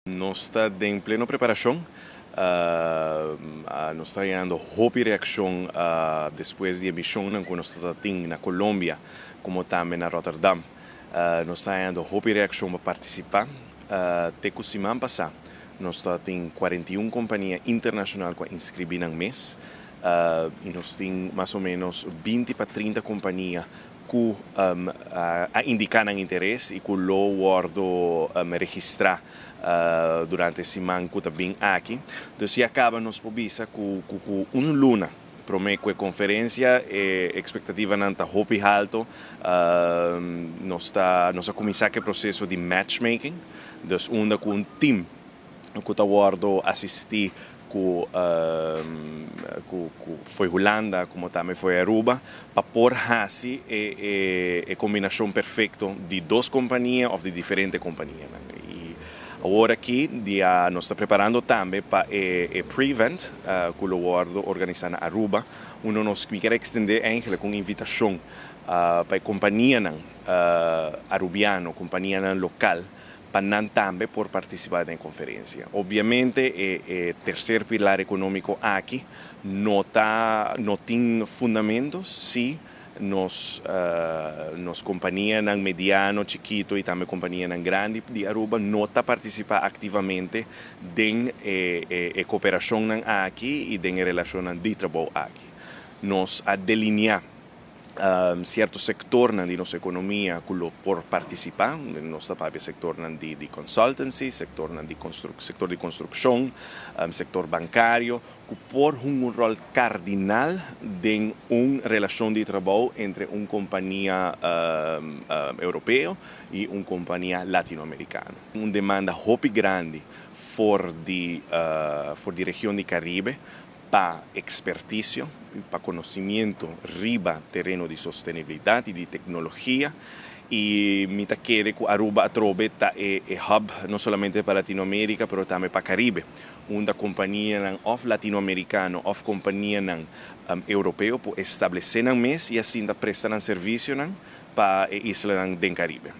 Nós está em plena preparação. Nós está ganhando rápida reação depois da emissão que nós estamos tendo na Colômbia, como também na Rotterdam. Nós está ganhando rápida reação para participar. Até que semana passada, nós está tendo 41 companhias internacionais que inscreveram no mês. E nós temos mais ou menos 20 para 30 companhias que indicaram interesse e que lo guardo registrar durante a semana que também aqui. Então, se acaba nos pobisa com luna para a conferência, a expectativa não está muito alta. Nós começamos o processo de matchmaking, então com um time que está guardo assistir foi Holanda, como também foi Aruba, para pôr assim a combinação perfeita de duas companhias ou de diferentes companhias. E agora aqui, nós estamos preparando também para o pre-event, que o guardo organizando na Aruba, onde nós queremos estender com invitação para a companhia arubiana, companhia local, para também por participar da conferência. Obviamente, o terceiro pilar econômico aqui não tem fundamento se nos companhias mediano, chiquito e também companhias grande de Aruba não está participar ativamente da cooperação aqui e da relação de trabalho aqui. Nós delinear certo sector na nossa economia por participar, nós estamos sector de consultancy, sector de construção, sector bancário, que por um rol cardinal em uma relação de trabalho entre uma companhia europeia e uma companhia latino-americana. Uma demanda muito grande for de região do Caribe para expertise, para conhecimento riba terreno de sostenibilidade e de tecnologia. E me quero que Aruba trobe hub não somente para Latinoamérica, mas também para Caribe, onde a companhia latino-americana ou companhia europeia pode estabelecer no mês e assim prestar serviço para a isla do Caribe.